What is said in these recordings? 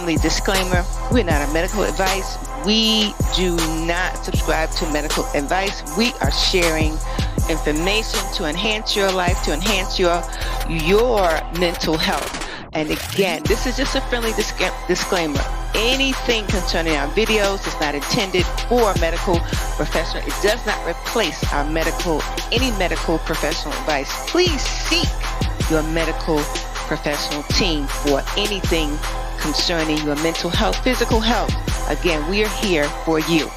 friendly disclaimer. We're not a medical advice. We do not subscribe to medical advice. We are sharing information to enhance your life, to enhance your mental health. And again, this is just a friendly disclaimer. Anything concerning our videos is not intended for a medical professional. It does not replace any medical professional advice. Please seek your medical professional team for anything concerning your mental health, physical health. Again, we are here for you.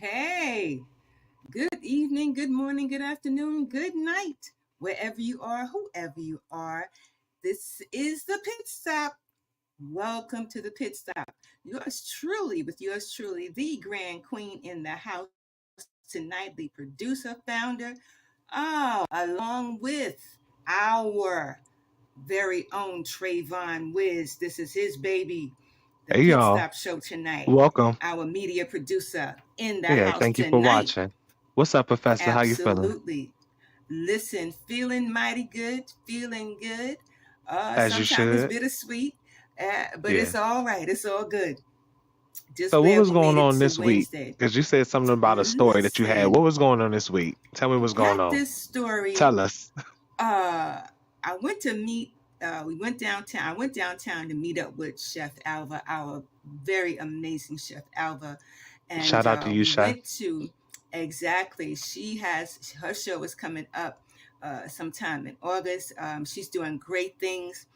Hey, good evening, good morning, good afternoon, good night, wherever you are, whoever you are. This is the Pit Stop. Welcome to the Pit Stop. Yours truly, the Grand Queen in the house tonight, the producer, founder, along with our very own Trayvon Wiz. This is his baby, the Hey Pit y'all, Stop Show tonight. welcome. Our media producer in the Yeah, house thank you for tonight. watching. What's up, Professor? How you feeling? Absolutely. Listen, feeling mighty good, feeling good. As you Sometimes it's should. bittersweet, but Yeah. it's all right. It's all good. Just So what glad was we made going it on to this week? Wednesday. Because you said something about a story that you had. Listen, What was going on this week? Tell me what's going got on. this story. Tell us. I went to meet. We went downtown. I went downtown to meet up with Chef Alva, our very amazing Chef Alva, and Shout out to you, we Chef. went to exactly. Her show is coming up sometime in August. She's doing great things,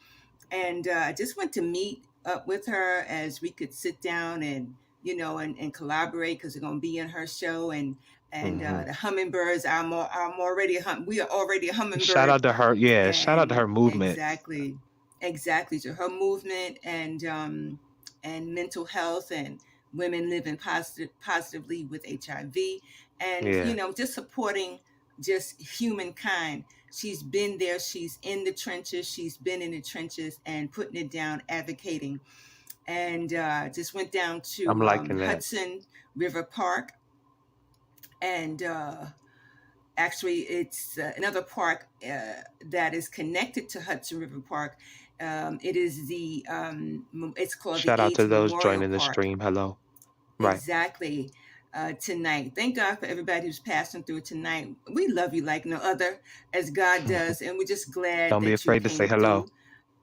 and I just went to meet up with her as we could sit down and and collaborate because we're going to be in her show and the hummingbirds. We are already a Shout hummingbird, out to her. Yeah, shout out to and her movement. exactly to her movement and mental health and women living positively with HIV, and Yeah. just supporting just humankind. She's been there, she's in the trenches, she's been in the trenches and putting it down, advocating. And just went down I'm to liking that. Hudson River Park, and actually it's another park that is connected to Hudson River Park. It is it's called the Shout out to AIDS those Memorial joining the Park. stream. Hello. Right. Exactly. Tonight. Thank God for everybody who's passing through tonight. We love you like no other, as God does, and we're just glad Don't be that you afraid to say came hello. through.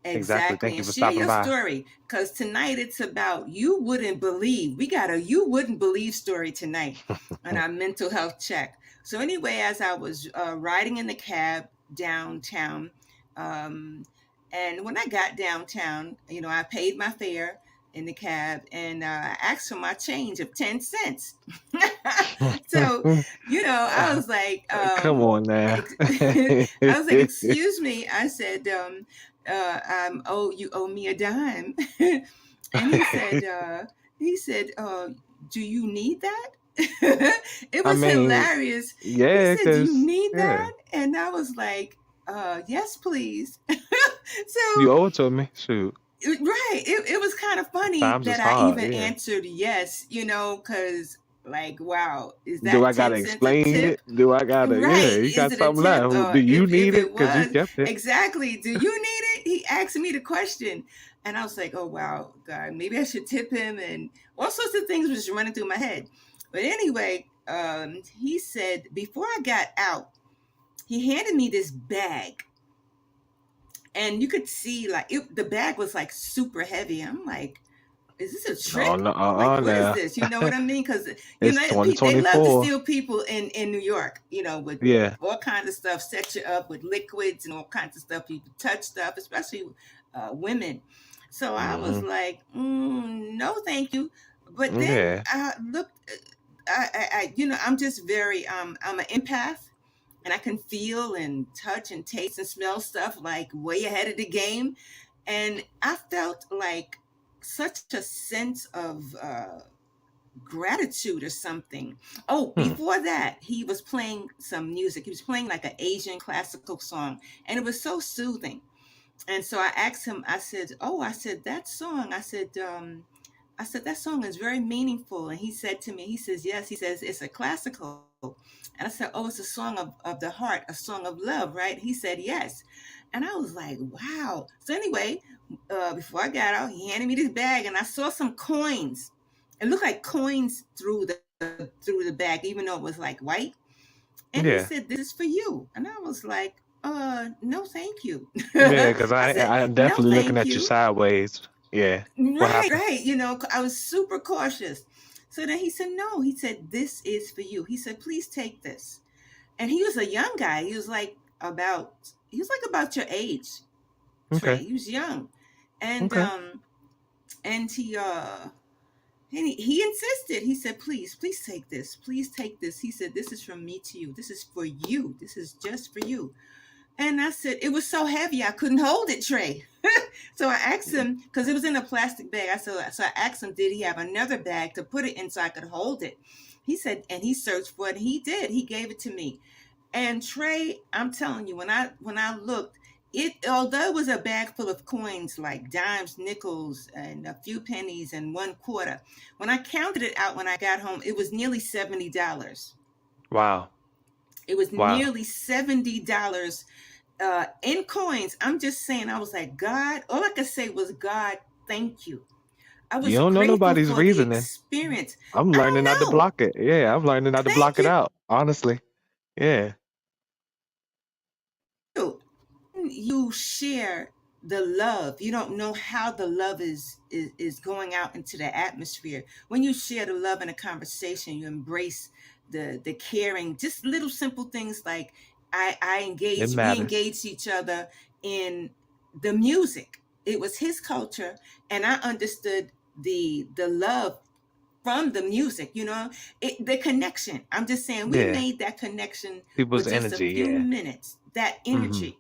Exactly. Exactly. Thank you And for share stopping your by. story, because tonight it's about you wouldn't believe. We got a you wouldn't believe story tonight on our mental health check. So anyway, as I was riding in the cab downtown, and when I got downtown, I paid my fare in the cab, and I asked for my change of 10 cents. So, I was like, Come on now. I was like, excuse me. I said, you owe me a dime. And he said, do you need that? It I was mean, hilarious. He yeah, said, do you because, need yeah, that? And I was like, yes, please. you So owe it to me. Shoot. right, it was kind of funny Times is that I hard. even Yeah. answered yes, because like, wow, is Do that I gotta 10 cents a explain tip? it? Do I gotta, yeah, Right. you Is got it a something tip? left. Do you If need it? it Because you was, kept it. exactly. Do you need it? He asked me the question. And I was like, oh, wow, God, maybe I should tip him. And all sorts of things was running through my head. But anyway, he said, before I got out, he handed me this bag. And you could see, like, the bag was, like, super heavy. I'm like, is this a No, trick? no, Like, what is now. this? You know what I mean? Because It's they love to 2024. steal people in New York. With Yeah. all kinds of stuff, set you up with liquids and all kinds of stuff. People touch stuff, especially women. So I was Hmm. like, no, thank you. But then Yeah. I looked. I'm just very I'm an empath, and I can feel and touch and taste and smell stuff like way ahead of the game. And I felt like such a sense of gratitude or something. Oh, Hmm. before that, he was playing some music. He was playing like an Asian classical song, and it was so soothing. And so I asked him, I said, "Oh, I said that song." I said that song is very meaningful. And he said to me, he says, "Yes." He says, "It's a classical." And I said, "Oh, it's a song of the heart, a song of love, right?" He said, "Yes." And I was like, wow. So anyway, before I got out, he handed me this bag, and I saw some coins. It looked like coins through the bag, even though it was like white. And he Yeah. said, "This is for you." And I was like, no, thank you. Yeah, because I said, I'm "No, definitely looking thank at you you." sideways. Yeah. What Right, happened? right. I was super cautious. So then he said, "No." He said, "This is for you." He said, "Please take this." And he was a young guy. He was like about your age, Trey. Okay. He was young. And Okay. and he insisted. He said, "Please take this. Please take this." He said, "This is from me to you. This is for you. This is just for you." And I said, it was so heavy, I couldn't hold it, Trey. So I asked him, because it was in a plastic bag. So I asked him, did he have another bag to put it in so I could hold it? He said, and he searched for it. He did. He gave it to me. And Trey, I'm telling you, when I looked, although it was a bag full of coins like dimes, nickels, and a few pennies and 1 quarter, when I counted it out when I got home, it was nearly $70. Wow. It was Wow. nearly $70 in coins. I'm just saying, I was like, God, all I could say was, God, thank you. I You was don't know grateful nobody's for the reasoning. experience. I'm I learning not to don't know. block it. Yeah, I'm learning not to Thank block it you. out. Honestly. Yeah. You share the love. You don't know how the love is going out into the atmosphere. When you share the love in a conversation, you embrace the caring, just little simple things like It we matters. engaged each other in the music. It was his culture, and I understood the love from the music, the connection. I'm just saying, we Yeah. made that connection for People's just a energy. few Yeah. minutes, that Hmm. energy.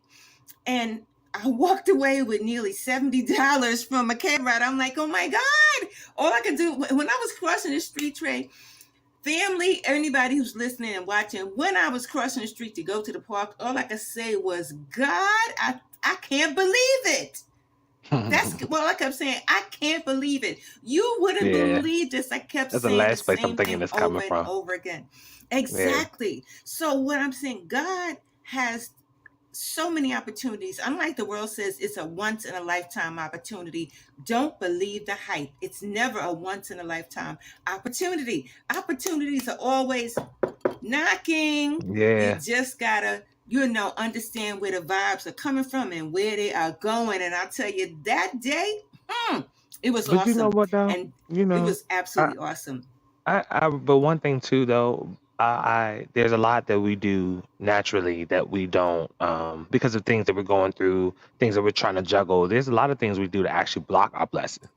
And I walked away with nearly $70 from a cab ride. I'm like, oh my God. All I could do when I was crossing the street, Trey, family, anybody who's listening and watching, when I was crossing the street to go to the park, all I could say was, God, I can't believe it. That's what I kept saying. I can't believe it. You wouldn't Yeah. believe this. I kept That's the saying the last place I'm same thinking thing it's over coming and from. over again. Yeah. Exactly. So what I'm saying, God has so many opportunities. Unlike the world says it's a once in a lifetime opportunity, don't believe the hype. It's never a once in a lifetime opportunity. Opportunities are always knocking. You Yeah. just gotta, understand where the vibes are coming from and where they are going. And I'll tell you, that day, it was But you know awesome. what though? And You it know, was I, absolutely awesome. but one thing too though, there's a lot that we do naturally that we don't, because of things that we're going through, things that we're trying to juggle. There's a lot of things we do to actually block our blessings,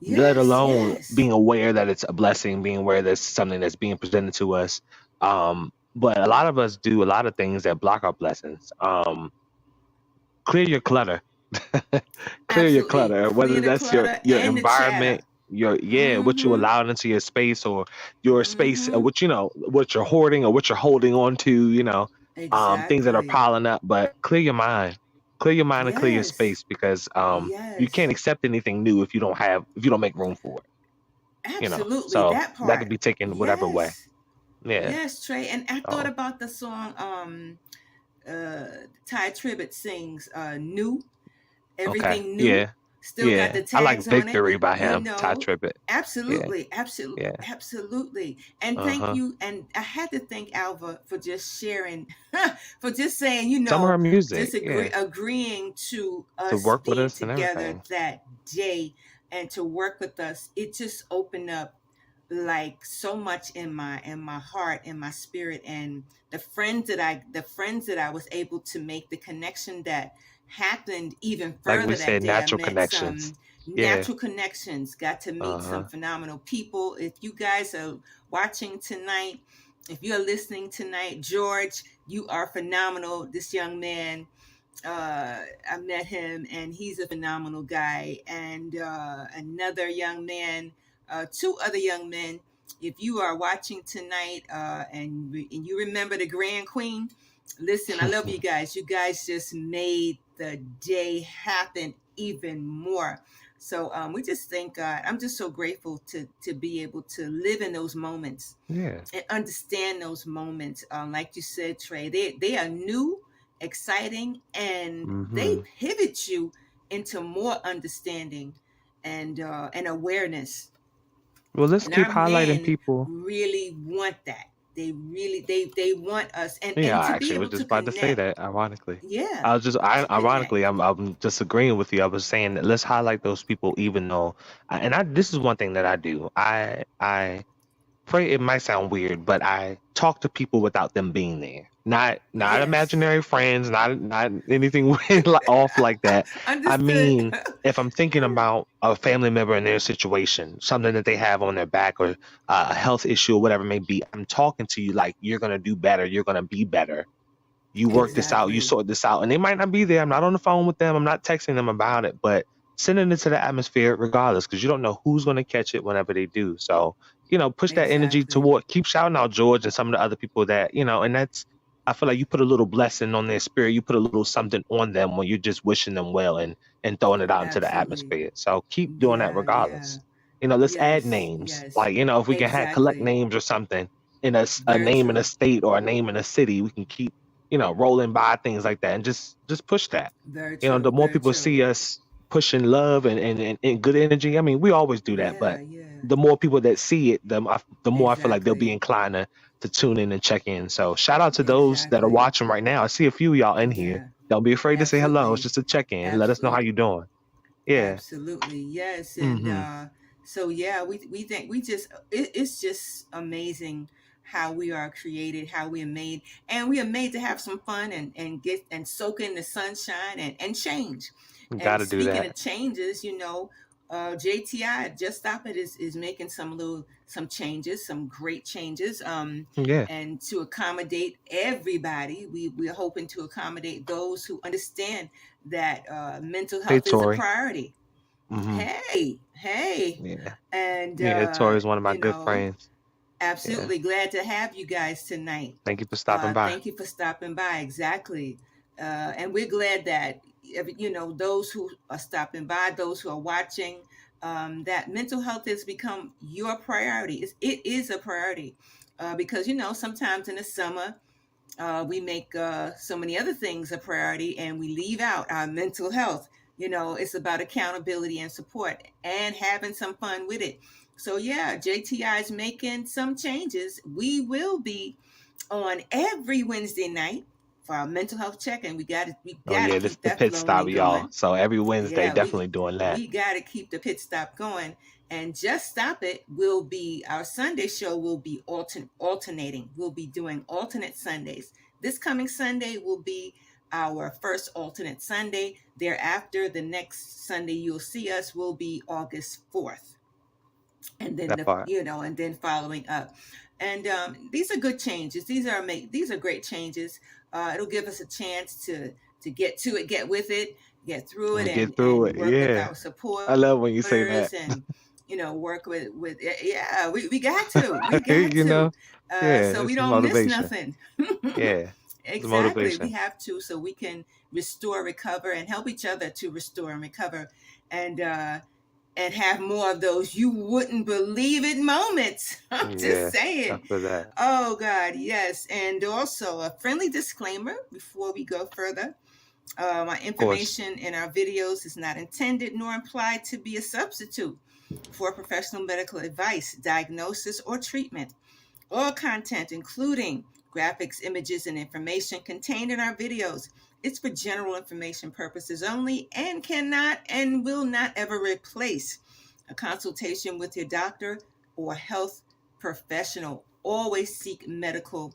let Yes, alone yes. being aware that it's a blessing, being aware that it's something that's being presented to us. But a lot of us do a lot of things that block our blessings. Clear your clutter. Clear your Absolutely. clutter, Clear whether the that's your clutter your and the chatter. environment, your yeah, what you Mm-hmm. allow into your space, or your space, Mm-hmm. what you're hoarding or what you're holding on to, things that are Exactly. piling up. But clear your mind and clear your Yes. space, because you can't Yes. accept anything new if you don't make room for it. Absolutely. So That that could part. be taken whatever way. Yes. Yeah. Yes, Trey. And I thought Oh, about the song Ty Tribbett sings, New. okay. Everything new, Yeah. still got Yeah. the I like tags on it, Victory by him, Ty Tribbett. Yeah. absolutely, absolutely, Yeah. absolutely. And thank Uh-huh. you. And I had to thank Alva for just sharing, for just saying, Some of her music, just yeah, agreeing to to us work with being us and together everything. that day. and to work with us, it just opened up like so much in my heart, in my spirit. And the friends that I was able to make, the connection that happened even Like we further that said, day. I natural met connections. some Yeah. natural connections, got to meet some Uh-huh. phenomenal people. If you guys are watching tonight, if you're listening tonight, George, you are phenomenal. This young man, I met him, and he's a phenomenal guy. And another young man, two other young men. If you are watching tonight, and you remember the Grand Queen, listen, I love you guys. You guys just made the day happen even more. So we just thank God. I'm just so grateful to be able to live in those moments Yeah. and understand those moments. Like you said, Trey, they are new, exciting, and they Mm-hmm. pivot you into more understanding and awareness. Well, let's And our keep highlighting men people. really want that. They really they want us Yeah, and I to be actually was able to just about to say connect. that, ironically. Yeah, to Ironically, connect. I'm just agreeing with you. I was saying that let's highlight those people, even though, this is one thing that I do. I pray, it might sound weird, but I talk to people without them being there. Not Yes. imaginary friends, not anything off like that. I Understood. mean, if I'm thinking about a family member in their situation, something that they have on their back, or a health issue or whatever it may be, I'm talking to you like you're gonna do better, you're gonna be better, you work this out, you Exactly. sort this out. And they might not be there. I'm not on the phone with them. I'm not texting them about it, but sending it to the atmosphere regardless, because you don't know who's going to catch it whenever they do. So, push that energy Exactly. toward, keep shouting out George and some of the other people that, and that's, I feel like you put a little blessing on their spirit. You put a little something on them when you're just wishing them well and throwing it out into the Absolutely. atmosphere. So keep doing that Yeah, yeah. regardless. Let's add Yes, names. yes. Like, if we can collect Exactly. names or something in a Very name in a true. state or a name in a city, we can keep rolling by things like that and just push that. Very The true. more Very people true. see us pushing love and good energy, I mean, we always do that, Yeah, but yeah. the more people that see it, the more I feel like they'll be Exactly. inclined to tune in and check in. So shout out to those that are Exactly. watching right now. I see a few of y'all in here. Yeah. Don't be afraid to say hello. It's Absolutely. just a check in. Let us know how Absolutely. you're doing. Yeah. Absolutely. Yes. And Mm-hmm. so yeah, we think it's just amazing how we are created, how we are made, and we are made to have some fun and get and soak in the sunshine and change. Got And to do speaking that. of changes, JTI Just Stop It is making some changes, some great changes. Yeah. And to accommodate everybody, we're hoping to accommodate those who understand that mental Hey, health is a Tori. priority. Mm-hmm. Hey, Yeah. and Yeah, Tori's one of my good friends. Yeah. absolutely glad to have you guys tonight. Thank you for stopping by. Thank you for stopping by. Exactly, and we're glad that those who are stopping by, those who are watching, that mental health has become your priority. It is a priority because sometimes in the summer we make so many other things a priority and we leave out our mental health. It's about accountability and support and having some fun with it. So yeah, JTI is making some changes. We will be on every Wednesday night for our mental health check, and we Oh gotta yeah, this keep the that pit flowing stop, and y'all. going. So every Wednesday, Yeah, we definitely doing that. we got to keep the pit stop going. And Just Stop It will be our Sunday show. Will be alternating. We'll be doing alternate Sundays. This coming Sunday will be our first alternate Sunday. Thereafter, the next Sunday you'll see us will be August 4th, and then That part. and then following up. And these are good changes. These are great changes. It'll give us a chance to get to it, get with it, get through it, And and get through it. work with Yeah. our I love when you say that. supporters, and work with yeah, we got to You know? Yeah, so we it's don't miss motivation. nothing. Yeah. It's Exactly, we motivation. have to, so we can restore, recover, and help each other to restore and recover, and have more of those you wouldn't believe it moments. I'm just Yeah. I saying. feel that. Oh God, yes. And also a friendly disclaimer before we go further. My Of course. information in our videos is not intended nor implied to be a substitute for professional medical advice, diagnosis, or treatment. All content, including graphics, images, and information contained in our videos, is for general information purposes only and cannot and will not ever replace a consultation with your doctor or health professional. Always seek medical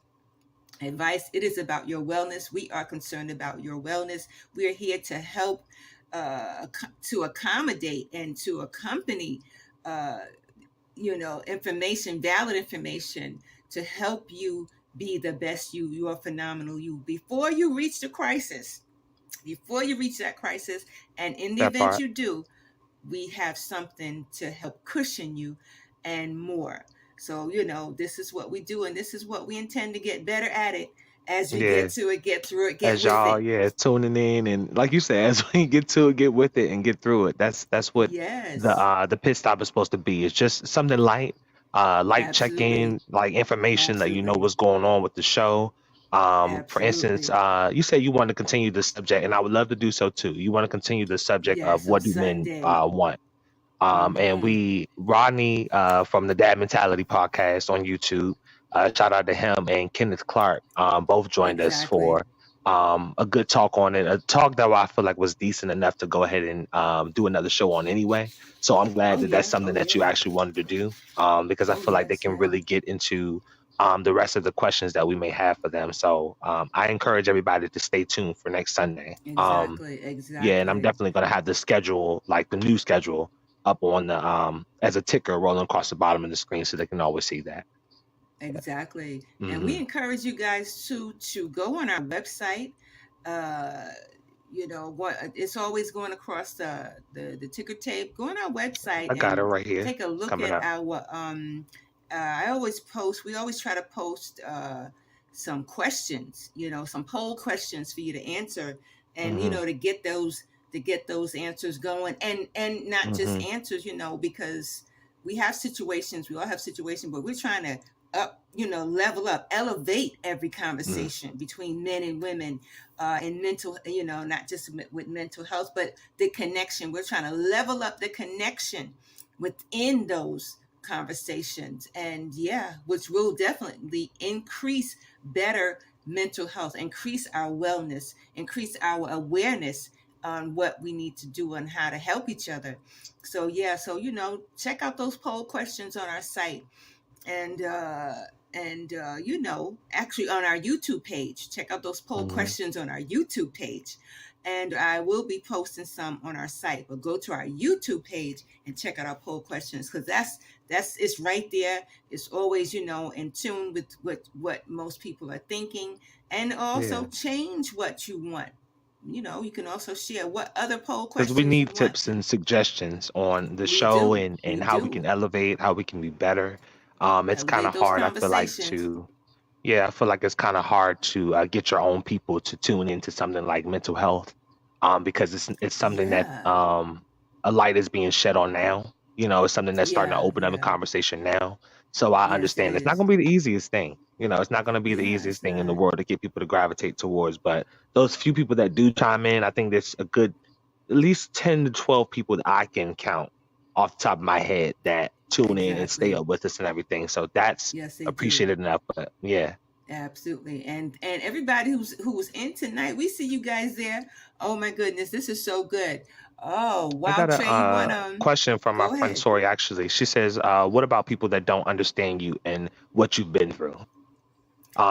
advice. It is about your wellness. We are concerned about your wellness. We are here to help, to accommodate and to accompany, uh, information, valid information to help you be the best you. You are phenomenal you. Before you reach the crisis, before you reach that crisis, and in the That event part. you do, we have something to help cushion you and more. So, this is what we do, and this is what we intend to get better at it as we get Yeah. to it, get through it, get As with y'all, it. yeah, tuning in, and like you said, as we get to it, get with it and get through it. That's what Yes, the pit stop is supposed to be. It's just something light, light absolutely. check-in, like information that you know Absolutely. what's going on with the show. For instance, Absolutely. you say you want to continue the subject, and I would love to do so too. You want to continue the subject of Yes, on what do men Sunday. want? And Mm-hmm. Rodney from the Dad Mentality podcast on YouTube, shout out to him and Kenneth Clark, both joined us Exactly. for a good talk on it, a talk that I feel like was decent enough to go ahead and do another show on anyway. So I'm glad Oh that that's yeah. something Oh that you yeah. actually wanted to do, because I Oh feel like they yes. can Yeah. really get into the rest of the questions that we may have for them. So I encourage everybody to stay tuned for next Sunday. Exactly. Yeah, and I'm Exactly. definitely gonna have the schedule, like the new schedule, up on the as a ticker rolling across the bottom of the screen so they can always see that. Exactly. And we Hmm. encourage you guys to go on our website. Uh, what it's always going across the ticker tape. Go on our website I got it and right here. take a It's look coming at up. our I always post, we always try to post some questions, some poll questions for you to answer, and Hmm. to get those answers going, and not just Hmm. answers, because we have situations, we all have situations, but we're trying to level up, elevate every Hmm. conversation between men and women, and mental, not just with mental health, but the connection. We're trying to level up the connection within those conversations. And yeah, which will definitely increase better mental health, increase our wellness, increase our awareness on what we need to do and how to help each other. So yeah, so check out those poll questions on our site, and actually on our YouTube page. Check out those poll Hmm. questions on our YouTube page, and I will be posting some on our site. But go to our YouTube page and check out our poll questions, because that's it's right there. It's always in tune with what most people are thinking, and also Yeah, change what you want. You can also share what other poll because we questions you need want. tips and suggestions on the We show do. and We how we can do. elevate, how we can be better. It's kind Elevate of those hard. I feel like conversations. to Yeah, I feel like it's kind of hard to get your own people to tune into something like mental health, because it's something that Yeah. a light is being shed on now. It's something that's starting to Yeah. open up in Yeah. conversation now. So I Yes, it understand it's not is. going to be the easiest thing. It's not going to be the Yeah, easiest it's thing in the not. world to get people to gravitate towards. But those few people that do chime in, I think there's a good at least 10 to 12 people that I can count off the top of my head that tune in and stay Exactly. up with us and everything. So that's Yes, they do. appreciated enough. But yeah. Absolutely. And everybody who was in tonight, we see you guys there. Oh my goodness, this is so good. Oh, I wow, got a Trey, you want question from my go friend ahead. Tori, actually. She says, what about people that don't understand you and what you've been through?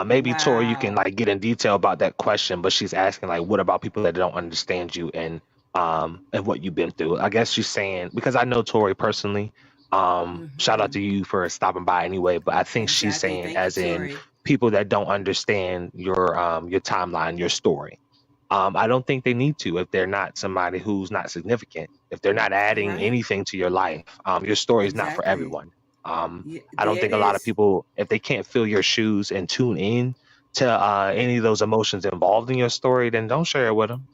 Maybe Tori, you can Wow. like get in detail about that question, but she's asking like, what about people that don't understand you and what you've been through? I guess she's saying because I know Tori personally. Shout out Mm-hmm. to you for stopping by anyway, but I think she's Exactly. saying Thank you, as in Tori. people that don't understand your timeline, your story. I don't think they need to if they're not somebody who's not significant. If they're not adding Right. anything to your life, your story is not for Exactly. everyone. Um, Yeah, I don't there it think a lot of is. people, if they can't feel your shoes and tune in to any of those emotions involved in your story, then don't share it with them.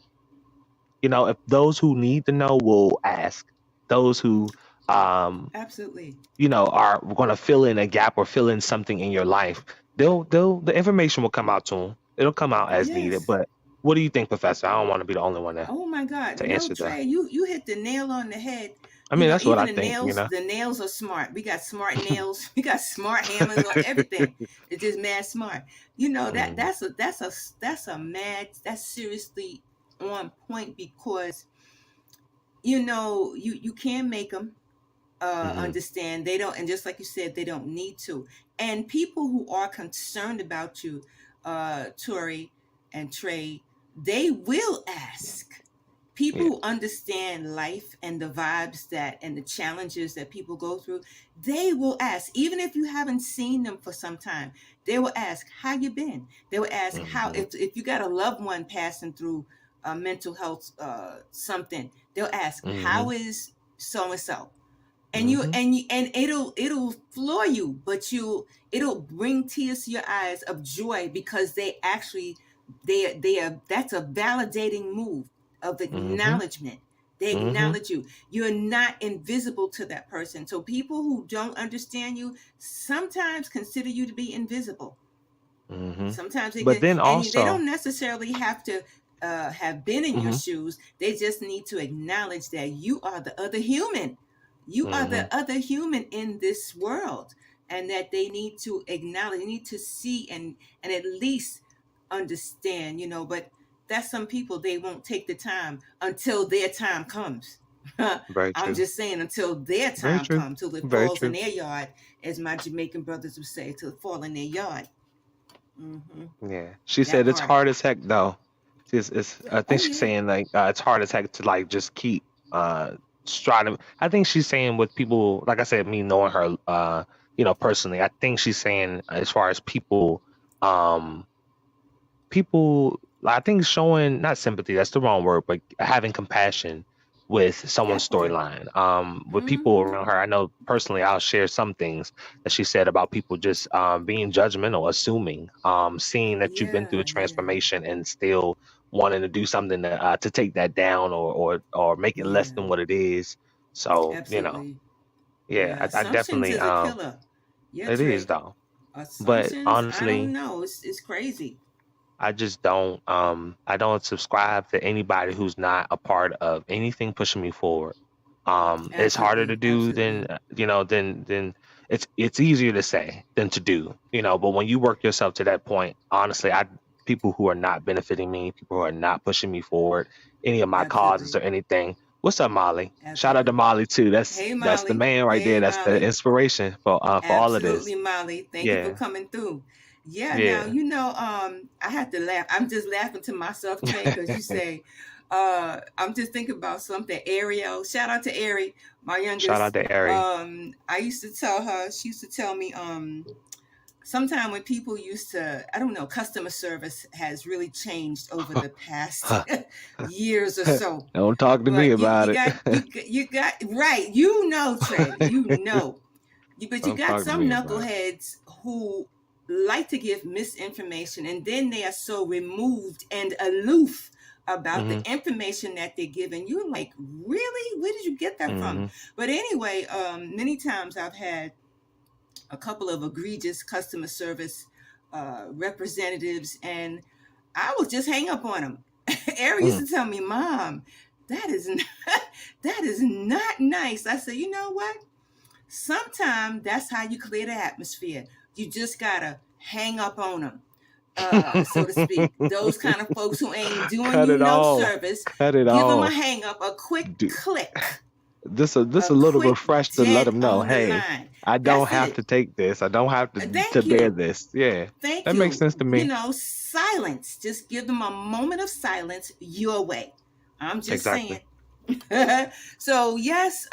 If those who need to know will ask, those who um, Absolutely. are going to fill in a gap or fill in something in your life, the information will come out to them. It'll come out as needed. Yes. But what do you think, Professor? I don't want to be the only one Oh my God. to No, answer that. Trey, you hit the nail on the head. I mean, that's what Even I think. the nails are smart. We got smart nails. We got smart hammers on everything. It's just mad smart. That Mm, that's seriously on point, because you can make them. Mm-hmm. understand. They don't, and just like you said, they don't need to. And people who are concerned about you, Tori and Trey, they will ask. People Yeah. who understand life and the vibes that and the challenges that people go through, they will ask. Even if you haven't seen them for some time, they will ask, how you been? They will ask how, Mm-hmm. if you got a loved one passing through mental health something, they'll ask, Mm-hmm. how is so and so? And Mm-hmm. and it'll floor you, but it'll bring tears to your eyes of joy, because they actually, they are, that's a validating move of Mm-hmm. acknowledgement. They Mm-hmm. acknowledge you. You're not invisible to that person. So people who don't understand you sometimes consider you to be invisible. Mm-hmm. Sometimes they But can, then and they also, don't necessarily have to have been in your mm-hmm. shoes. They just need to acknowledge that you are the other human. You are Mm-hmm. the other human in this world, and that they need to acknowledge, they need to see, and at least understand, But that's some people, they won't take the time until their time comes. Very I'm true. just saying, until their Very time true. comes, till it Very falls in true. their yard, as my Jamaican brothers would say, till it fall in their yard. Yeah. She That said it's part. hard as heck though. It's I think Oh she's yeah. saying like it's hard as heck to like just keep striving. I think she's saying with people, like I said, me knowing her personally, I think she's saying as far as um people, I think showing not sympathy, that's the wrong word, but having compassion with someone's Definitely. storyline, with people Mm-hmm. around her. I know personally I'll share some things that she said about people just being judgmental, assuming, seeing that you've been through a Yeah, yeah, transformation and still wanting to do something to take that down, or make it less yeah. than what it is. So Absolutely. yeah, Yeah. I Assumptions definitely is a killer. Yeah, it is Trey. though. But Assumptions, I don't honestly, know. It's crazy. I just I don't subscribe to anybody who's not a part of anything pushing me forward. It's harder to Absolutely. do than Absolutely. than it's easier to say than to do, but when you work yourself to that point, honestly, I people who are not benefiting me, people who are not pushing me forward, any of my causes Absolutely. or anything. What's up, Molly? Shout out to Absolutely. Molly too. Hey That's the Molly. man right there. Hey That's the Molly. inspiration for all of this. Absolutely, Molly. Thank you for Yeah. coming through. Yeah, now Yeah. I had to laugh. I'm just laughing to myself, Trey, because you say, I'm just thinking about something. Ariel, shout out to Ari, my Shout out youngest. to Ari. I used to tell her, she used to tell me, sometime when people used to, I don't know, customer service has really changed over the past years or so. Don't talk to me But about it. you got right. Trey, but you Don't got talk to some me about it. knuckleheads who like to give misinformation, and then they are so removed and aloof about the Hmm. information that they're giving. You're like, really? Where did you get that from? Hmm. But anyway, many times I've had a couple of egregious customer service representatives, and I would just hang up on them. Eric used Mm. to tell me, "Mom, that is not, that is not nice." I said, "You know what? Sometimes that's how you clear the atmosphere. You just gotta hang up on them, so to speak. Those kind of folks who ain't doing Cut you it no off. service, Cut it give them a off. hang up, a quick Do, click, this a a little quick refresh to let dead them know, on the hey, line. I don't That's have it. to take this. I don't have to Thank bear you. this. Yeah, Thank that makes you. sense to me. Silence. Just give them a moment of silence your way. I'm just Exactly. saying. So yes,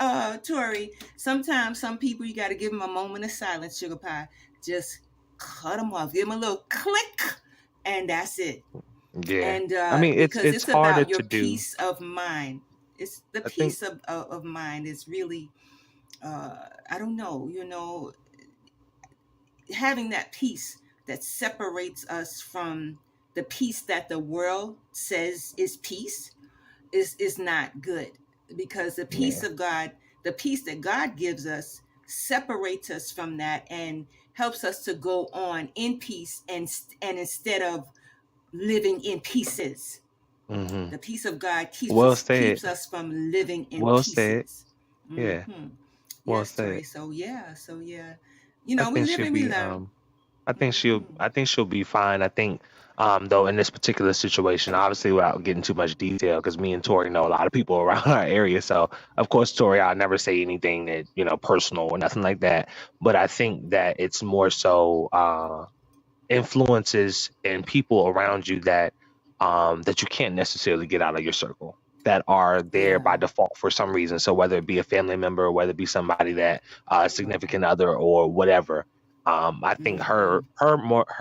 Tori, sometimes some people you got to give them a moment of silence, sugar pie. Just cut them off. Give them a little click, and that's it. Yeah. And I mean, because it's it's harder about your to do. peace of mind. It's the I think. peace of mind is really, I don't know, having that peace that separates us from the peace that the world says is peace is not good, because Yeah. the peace that God gives us separates us from that and helps us to go on in peace, and instead of living in pieces. Hmm. The peace of God Well said. keeps us from living in Well said. pieces. Yeah. Hmm. Well Yes, said. Tori. So yeah. I We think live she'll and we be learn. I think she'll be fine. I think though in this particular situation, obviously without getting too much detail, because me and Tori know a lot of people around our area. So of course, Tori, I'll never say anything that, personal or nothing like that. But I think that it's more so influences and people around you that you can't necessarily get out of your circle, that are there Yeah. by default for some reason. So whether it be a family member, or whether it be somebody that a significant other or whatever. I think Mm-hmm. her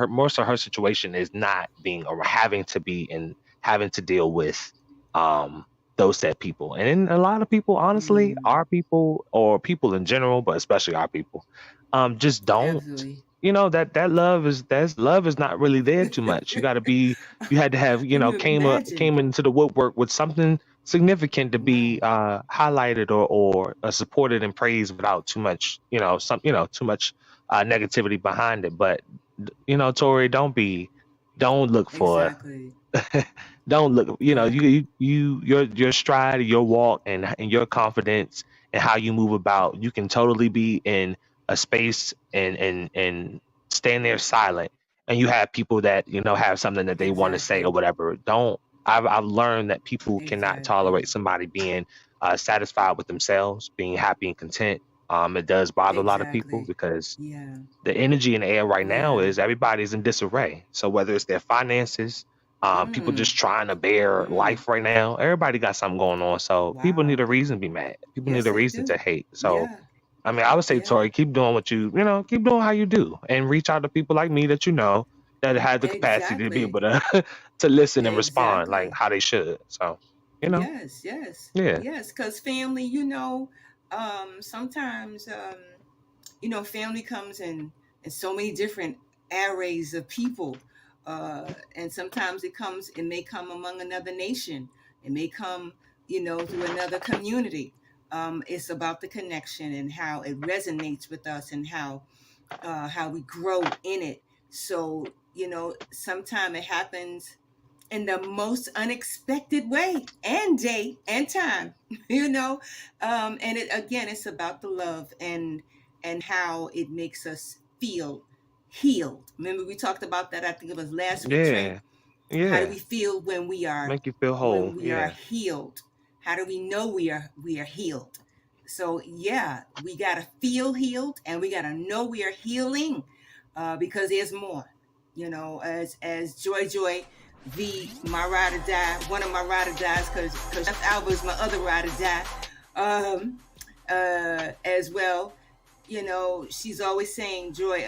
more so her situation is not being, or having to be in, having to deal with um those said people. And then a lot of people, honestly, Mm, our people, or people in general, but especially our people, just don't, absolutely. that love is not really there too much. You had to have, Can you imagine? came into the woodwork with something significant to be Right. highlighted, or supported and praised, without too much, too much negativity behind it. But Tori, don't look for Exactly. don't look, Yeah. your stride, your walk, and your confidence, and how you move about. You can totally be in a space, and stand there silent, and you have people that have something that they want to say or Exactly. whatever. Don't I've learned that people cannot Exactly. tolerate somebody being satisfied with themselves, being happy and content. It does bother a lot of people, Exactly. because Yeah. the energy in the air right now Yeah. is everybody's in disarray. So whether it's their finances, people Mm. just trying to bear Mm. life right now, everybody got something going on. So people need Wow. a reason to be mad. People need Yes, a they reason do. to hate. So Yeah. I mean, I would say, Yeah. Tori, keep doing keep doing how you do, and reach out to people like me that that have the capacity to be Exactly. able to to listen and respond like Exactly. how they should. So, Yes, yes, yeah, yes. Because family, sometimes, family comes in so many different arrays of people, and sometimes it may come among another nation, it may come, through another community. It's about the connection and how it resonates with us, and how we grow in it. So, sometimes it happens in the most unexpected way and day and time, you know and it again, it's about the love and how it makes us feel healed. Remember, we talked about that, I think it was last week, Trey. yeah, How do yeah. we feel Make you feel when whole. we are Yeah, healed? How do we know we are healed? So yeah, we gotta feel healed, and we gotta know we are healing, because there's more. As Joy, the my ride or die, one of my ride or dies, because Chef Alba is my other ride or die, um, as well. She's always saying, Joy,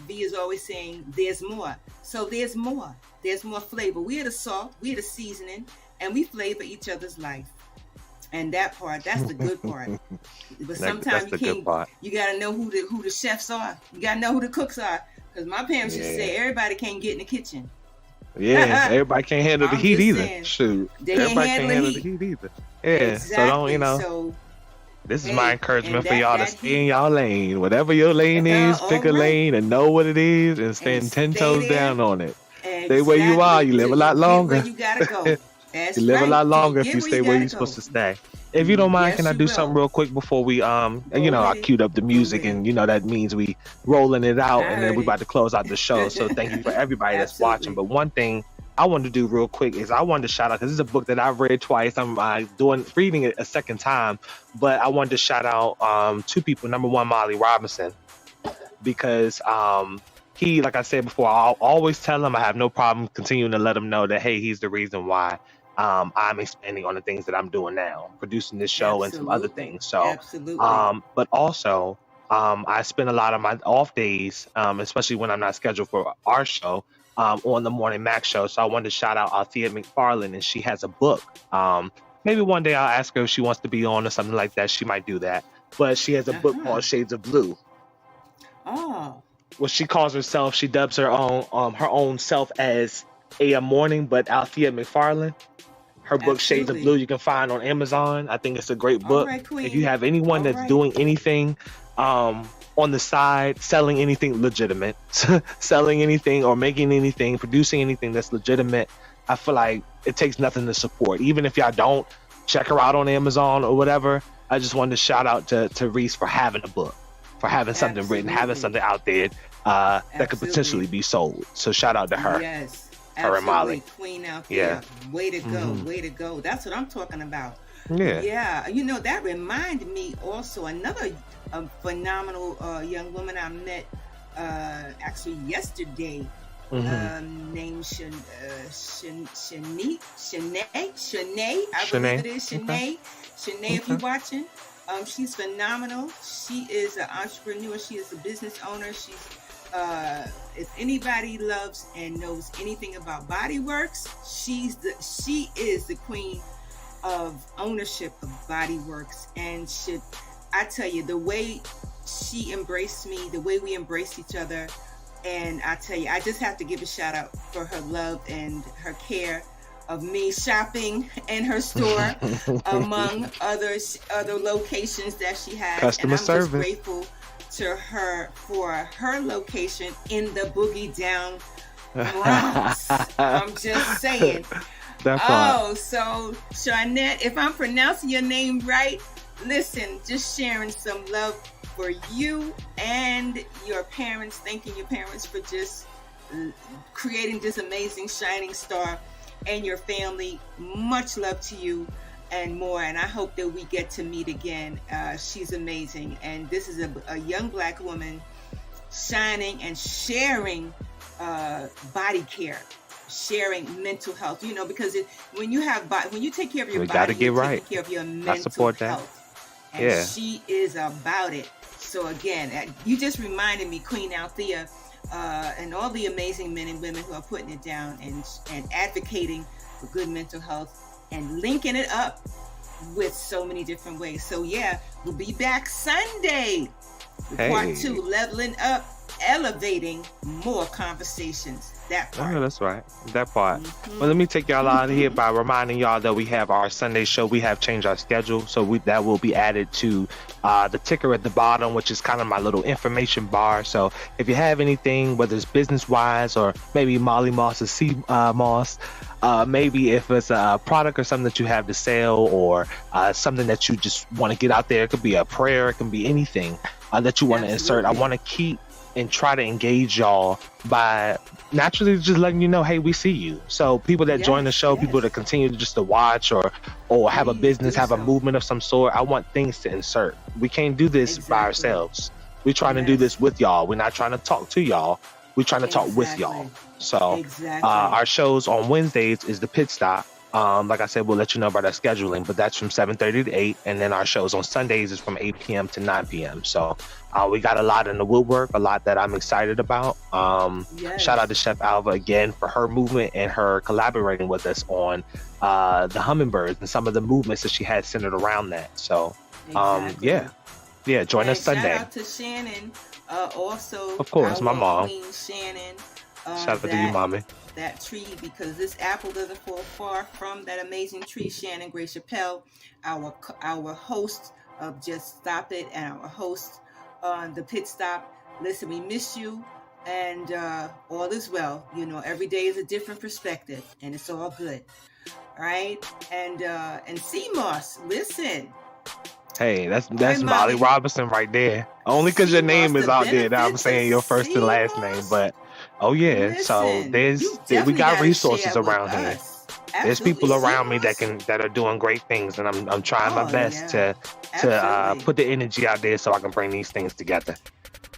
V is always saying, there's more. So there's more flavor. We're the salt, we're the seasoning, and we flavor each other's life. And that's the good part. But that's sometimes the good part. you gotta know who the chefs are. You gotta know who the cooks are. Because my parents used to Yeah. say everybody can't get in the kitchen. Yeah, everybody can't handle the I'm heat just either. saying, Shoot, they ain't everybody can't handling handle the heat. heat either. Yeah, so don't, Exactly. So this is my hey, and encouragement for that y'all to that stay heat. in y'all lane. Whatever your lane is, pick All a right, lane and know what it is, and and stand 10 stay toes there down on it. Stay where you are, exactly you live till a you lot get where longer. you gotta go. You That's live a right. lot Till you longer if get you where you stay where gotta you're go. supposed to stay. If you don't mind, can Yes, I you do something will. real quick before we Go I with it. queued up the Go music, with it. and that means we rolling it out, I and then we heard about to close out the show. So thank you for it. everybody that's watching. Absolutely. But one thing I wanted to do real quick is I wanted to shout out, because this is a book that I've read twice. I'm reading it a second time, but I wanted to shout out two people. Number one, Molly Robinson, because he, like I said before, I'll always tell him I have no problem continuing to let him know that, hey, he's the reason why I'm expanding on the things that I'm doing now, producing this show and some other Absolutely. things. So, Absolutely. but also, I spend a lot of my off days, especially when I'm not scheduled for our show, on the Morning Max show. So I wanted to shout out Althea McFarland, and she has a book. Maybe one day I'll ask her if she wants to be on or something like that. She might do that. But she has a book Uh-huh. called Shades of Blue. Oh, What she calls herself, she dubs her own self as A.M. Morning, but Althea McFarland. Her book Shades of Blue absolutely. you can find on Amazon. I think it's a great All book. right, If you Queen. have anyone All that's right. doing anything on the side, selling anything legitimate, selling anything or making anything, producing anything that's legitimate, I feel like it takes nothing to support. Even if y'all don't check her out on Amazon or whatever, I just wanted to shout out to Reese for having a book, for having something written, having Absolutely. something out there. that could potentially Absolutely. be sold. So shout out to her, Yes, her and absolutely. Molly. Queen out Yeah. there. Way to go. Hmm. Way to go. That's what I'm talking about. Yeah. Yeah. That reminded me also another phenomenal young woman I met actually yesterday, Hmm. named Shanae, I believe it Shanae. is Okay. Shanae. Shanae, if Okay. you're watching, she's phenomenal. She is an entrepreneur. She is a business owner. If anybody loves and knows anything about Body Works, she is the queen of ownership of Body Works. And I tell you, the way she embraced me, the way we embraced each other, and I tell you, I just have to give a shout out for her love and her care of me shopping in her store, among other locations that she has. And Customer I'm just service. grateful to her for her location in the Boogie Down Bronx. I'm just saying. That part. Oh, so Sharnette, if I'm pronouncing your name right, listen, just sharing some love for you and your parents, thanking your parents for just creating this amazing shining star and your family. Much love to you and more, and I hope that we get to meet again. She's amazing, and this is a young Black woman shining and sharing body care, sharing mental health. Because when you take care of your We body, gotta get you're right. taking care of your I mental support that. health, and Yeah. she is about it. So again, you just reminded me, Queen Althea, and all the amazing men and women who are putting it down and advocating for good mental health and linking it up with so many different ways. So yeah, we'll be back Sunday with part Hey. 2, leveling up, elevating more conversations. That Oh, part. that's right. That part. Mhm. Well, let me take y'all out of here by reminding y'all that we have our Sunday show. We have changed our schedule, so that will be added to the ticker at the bottom, which is kind of my little information bar. So if you have anything, whether it's business-wise or maybe Molly Moss's sea moss, maybe if it's a product or something that you have to sell, or something that you just want to get out there, it could be a prayer, it can be anything that you want to insert. I Absolutely. want to keep and try to engage y'all by naturally just letting you know, hey, we see you. So people that join the Yes, show, people that yes. continue just to watch or have a Please business, do have a so. movement of some sort, I want things to insert. We can't do this by Exactly. ourselves. We're trying to do Yes. this with y'all. We're not trying to talk to y'all. We're trying to talk with y'all. Exactly. So Exactly. our shows on Wednesdays is the Pit Stop. Like I said, we'll let you know about our scheduling, but that's from 7:30 to 8. And then our shows on Sundays is from 8 p.m. to 9 p.m. So we got a lot in the woodwork, a lot that I'm excited about. Yes. Shout out to Chef Alva again for her movement and her collaborating with us on the hummingbirds and some of the movements that she had centered around that. So Exactly. yeah, join And us Sunday. shout out to Shannon, also. Of course, my our mom. Queen Shannon. Shout out to you, mommy. That tree, because this apple doesn't fall far from that amazing tree. Shannon Gray Chappelle, our host of Just Stop It, and our host on the Pit Stop. Listen, we miss you, and all is well. Every day is a different perspective, and it's all good. All right, and CMOS, listen. Hey, that's Molly. Molly Robinson right there. Only because your name CMOS, is the out there that I'm benefits saying of your first and last name. CMOS. But oh yeah, so Listen, you we definitely got gotta resources share with around here. us. There's people Absolutely. around me CMOS. that are doing great things, and I'm trying my Oh, best yeah. to Absolutely. put the energy out there so I can bring these things together.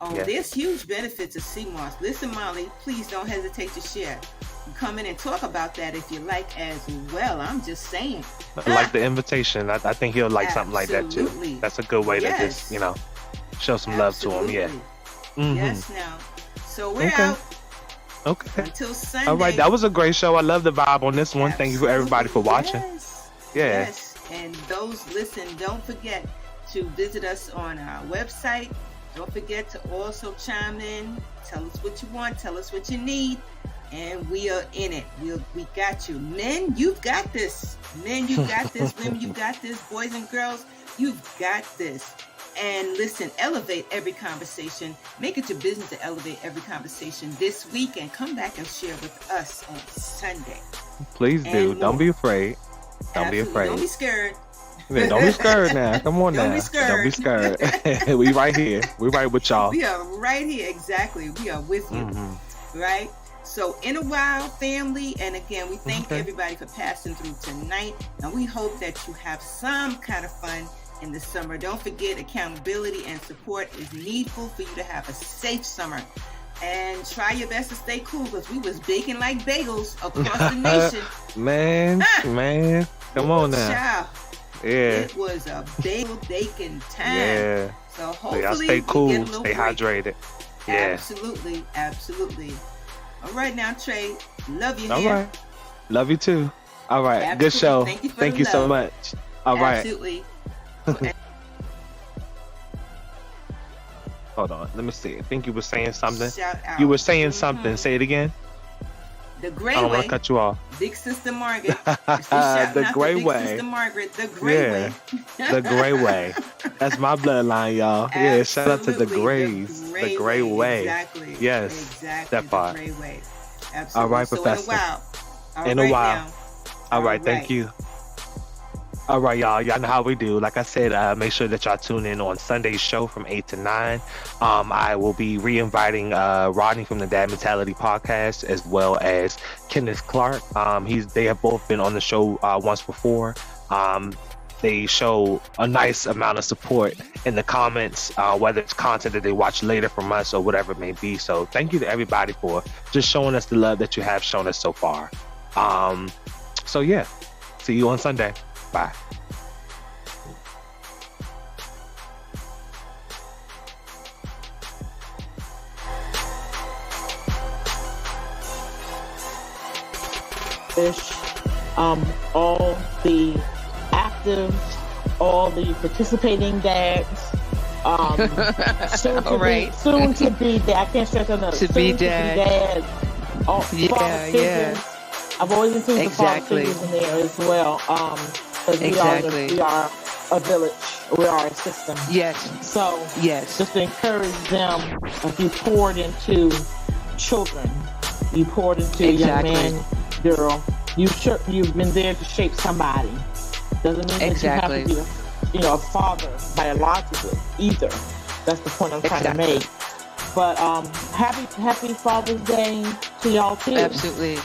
Oh, Yeah. there's huge benefits of CMOS. Listen, Molly, please don't hesitate to share. Come in and talk about that if you like as well. I'm just saying. I like the invitation. I think he'll like something like that too. Absolutely. That's a good way to Yes. just show some love to him. Yeah. Absolutely. Mhm. Yes, now. So we're Okay. out Okay. until Sunday. All right. That was a great show. I love the vibe on this one. Thank you for everybody for watching. Yes. Yeah. Yes. And those don't forget to visit us on our website. Don't forget to also chime in. Tell us what you want. Tell us what you need. And we are in it. We got you. Men, you've got this. Men, you've got this. Women, you've got this. Boys and girls, you've got this. And listen, elevate every conversation. Make it your business to elevate every conversation this week, and come back and share with us on Sunday. Please do. And Don't more. be afraid. Don't be Absolutely. afraid. Don't be scared. Man, don't be scared now. Come on Don't now. be scared. Don't be scared. We right here. We right with y'all. We are right here. Exactly. We are with you. Right? So, in a while, family, and again, we thank everybody for passing through tonight, and we hope that you have some kind of fun in the summer. Don't forget, accountability and support is needful for you to have a safe summer. And try your best to stay cool, because we was baking like bagels across the nation. Man, come on now. Child. Yeah. It was a bagel baking time. Yeah. So hopefully y'all stay cool, stay break. hydrated. Yeah. Absolutely. All right now, Trey. Love you. All right. Love you too. All right. Absolutely. Good show. Thank you so much. All right. Absolutely. Hold on. Let me see. I think you were saying something. Shout out. You were saying something. Say it again. The Gray I don't Way. want to cut you off. Big Sister Margaret. The Gray Way. Sister Margaret. The Gray Way. The Gray Way. That's my bloodline, y'all. Yeah, shout out to the Grays. The Gray Way. Exactly. Yes. Exactly. That part. The Gray Way. Absolutely. All right, so Professor. In a while. Now. All right. Thank you. All right, y'all. Y'all know how we do. Like I said, make sure that y'all tune in on Sunday's show from 8 to 9. I will be re-inviting Rodney from the Dad Mentality podcast, as well as Kenneth Clark. They have both been on the show once before. They show a nice amount of support in the comments, whether it's content that they watch later from us or whatever it may be. So thank you to everybody for just showing us the love that you have shown us so far. So yeah, see you on Sunday. Bye. All the active, all the participating dads, soon to be dad. I can't stress enough. To be dads. All father figures. I've always included the father figures in there as well. Because we are a village. We are a system. Yes. So just to encourage them, if you poured into children, you poured into a young man, girl. You've been there to shape somebody. Doesn't mean that you have to be a father biologically either. That's the point I'm trying to make. But happy Father's Day to y'all too. Absolutely.